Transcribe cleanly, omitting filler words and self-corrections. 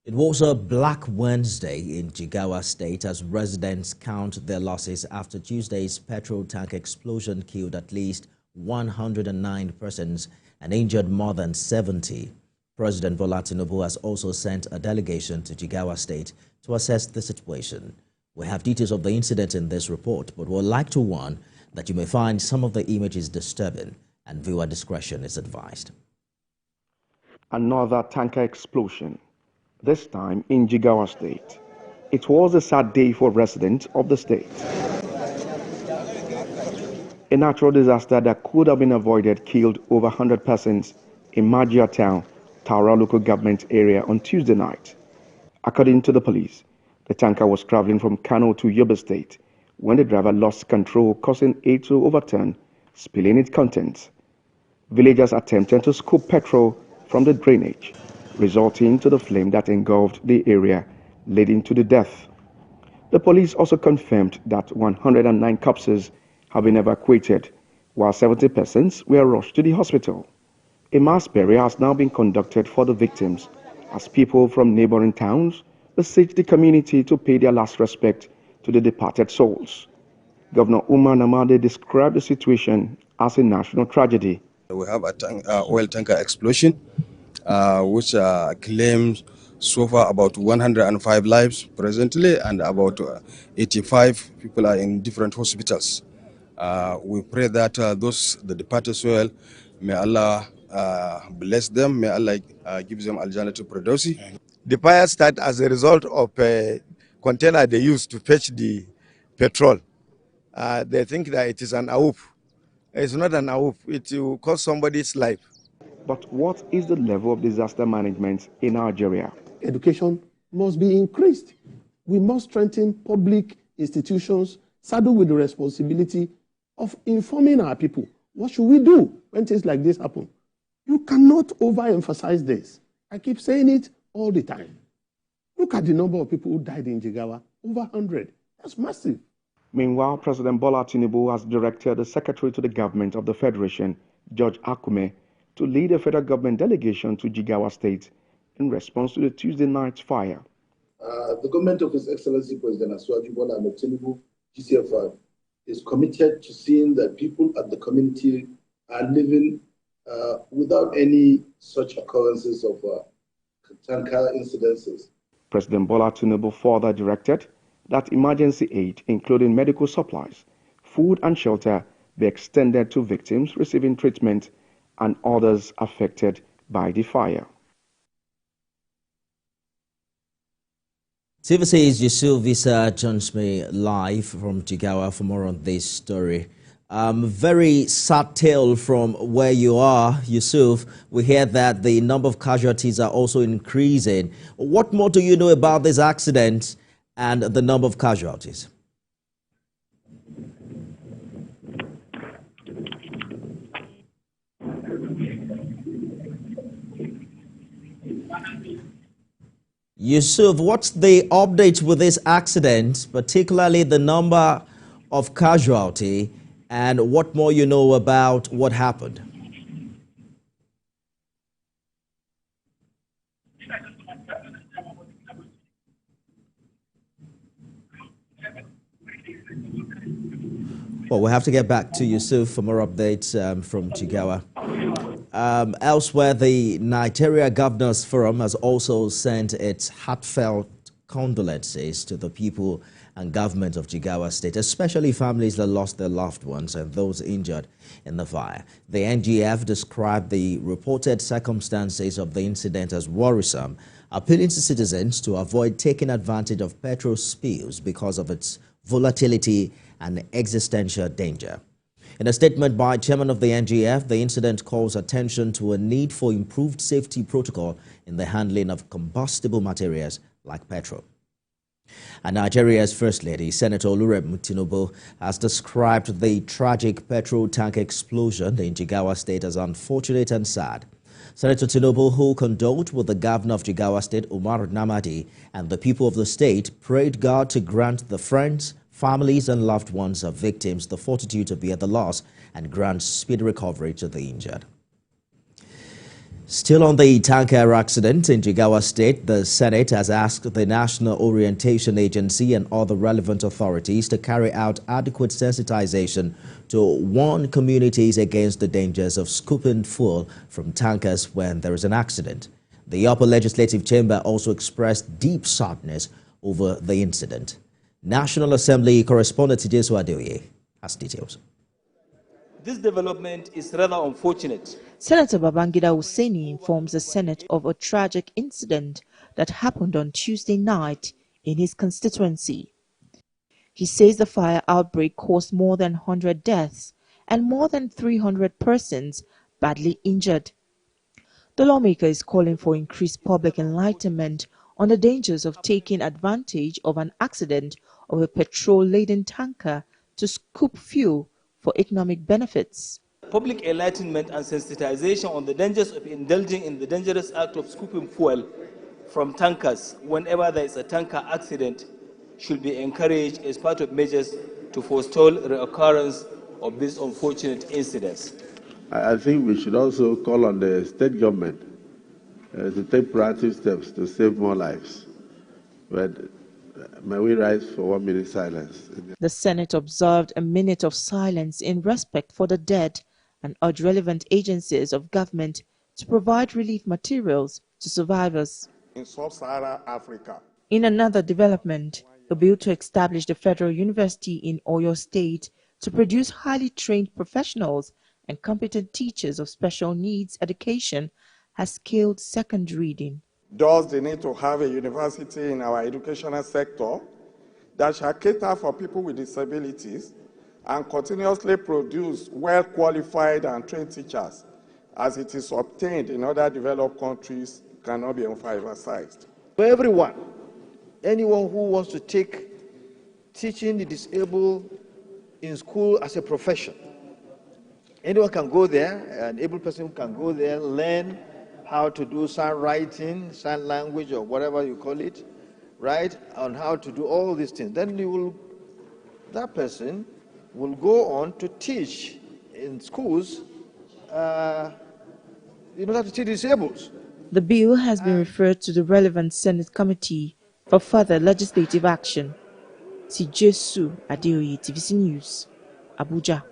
It was a Black Wednesday in Jigawa State as residents count their losses after Tuesday's petrol tank explosion killed at least 109 persons and injured more than 70. President Bola Tinubu has also sent a delegation to Jigawa State to assess the situation. We have details of the incident in this report, but we'd like to warn that you may find some of the images disturbing and viewer discretion is advised. Another tanker explosion, this time in Jigawa State. It was a sad day for residents of the state. A natural disaster that could have been avoided killed over 100 persons in Majia town, Taura local government area on Tuesday night. According to the police, the tanker was traveling from Kano to Yobe State when the driver lost control, causing it to overturn, spilling its contents. Villagers attempted to scoop petrol from the drainage, resulting to the flame that engulfed the area, leading to the death. The police also confirmed that 109 corpses have been evacuated, while 70 persons were rushed to the hospital. A mass burial has now been conducted for the victims, as people from neighboring towns beseech the community to pay their last respect to the departed souls. Governor Umar Namade described the situation as a national tragedy. We have an oil tanker explosion, which claims so far about 105 lives presently, and about 85 people are in different hospitals. We pray that the departed soul, may Allah bless them, may Allah give them Al-Jannah Firdausi. The fire started as a result of a container they used to fetch the petrol. They think that it is an AWUP. It's not an AWUP, it will cost somebody's life. But what is the level of disaster management in Nigeria? Education must be increased. We must strengthen public institutions, saddled with the responsibility of informing our people. What should we do when things like this happen? You cannot overemphasize this. I keep saying it all the time. Look at the number of people who died in Jigawa, over 100. That's massive. Meanwhile, President Bola Tinubu has directed the Secretary to the Government of the Federation, George Akume, to lead a federal government delegation to Jigawa State in response to the Tuesday night fire. The government of His Excellency President Asiwaju Bola Tinubu, GCFR, is committed to seeing that people at the community are living without any such occurrences of tanker incidences. President Bola Tinubu further directed that emergency aid, including medical supplies, food and shelter, be extended to victims receiving treatment and others affected by the fire. TVC's Yusuf Visa joins me live from Jigawa for more on this story. Very sad tale from where you are, Yusuf. We hear that the number of casualties are also increasing. What more do you know about this accident and the number of casualties? Yusuf, what's the update with this accident, particularly the number of casualty, and what more you know about what happened? Well, we'll have to get back to Yusuf for more updates from Jigawa. Elsewhere, the Nigeria Governors Forum has also sent its heartfelt condolences to the people and government of Jigawa State, especially families that lost their loved ones and those injured in the fire. The NGF described the reported circumstances of the incident as worrisome, appealing to citizens to avoid taking advantage of petrol spills because of its volatility and existential danger. In a statement by Chairman of the NGF, the incident calls attention to a need for improved safety protocol in the handling of combustible materials like petrol. And Nigeria's First Lady, Senator Oluremi Tinubu, has described the tragic petrol tank explosion in Jigawa State as unfortunate and sad. Senator Tinubu, who condoled with the governor of Jigawa State, Umar Namadi, and the people of the state, prayed God to grant the friends, families and loved ones of victims the fortitude to bear the loss and grant speedy recovery to the injured. Still on the tanker accident in Jigawa State, the Senate has asked the National Orientation Agency and other relevant authorities to carry out adequate sensitization to warn communities against the dangers of scooping fuel from tankers when there is an accident. The Upper Legislative Chamber also expressed deep sadness over the incident. National Assembly correspondent Jigawa has details. This development is rather unfortunate. Senator Babangida Hussaini informs the Senate of a tragic incident that happened on Tuesday night in his constituency. He says the fire outbreak caused more than 100 deaths and more than 300 persons badly injured. The lawmaker is calling for increased public enlightenment on the dangers of taking advantage of an accident of a petrol-laden tanker to scoop fuel for economic benefits. Public enlightenment and sensitization on the dangers of indulging in the dangerous act of scooping fuel from tankers whenever there is a tanker accident should be encouraged as part of measures to forestall reoccurrence of these unfortunate incidents. I think we should also call on the state government to take proactive steps to save more lives. But may we rise for 1 minute silence? The Senate observed a minute of silence in respect for the dead and urged relevant agencies of government to provide relief materials to survivors. In sub-Saharan Africa. In another development, a bill to establish the Federal University in Oyo State to produce highly trained professionals and competent teachers of special needs education has scaled second reading. Does the need to have a university in our educational sector that shall cater for people with disabilities and continuously produce well-qualified and trained teachers, as it is obtained in other developed countries, cannot be emphasized. For everyone, anyone who wants to take teaching the disabled in school as a profession, anyone can go there, an able person can go there, learn how to do sign writing, sign language, or whatever you call it, right, on how to do all these things. Then that person will go on to teach in schools, how to teach disabled. The bill has been referred to the relevant Senate committee for further legislative action. Jigawa, TVC News, Abuja.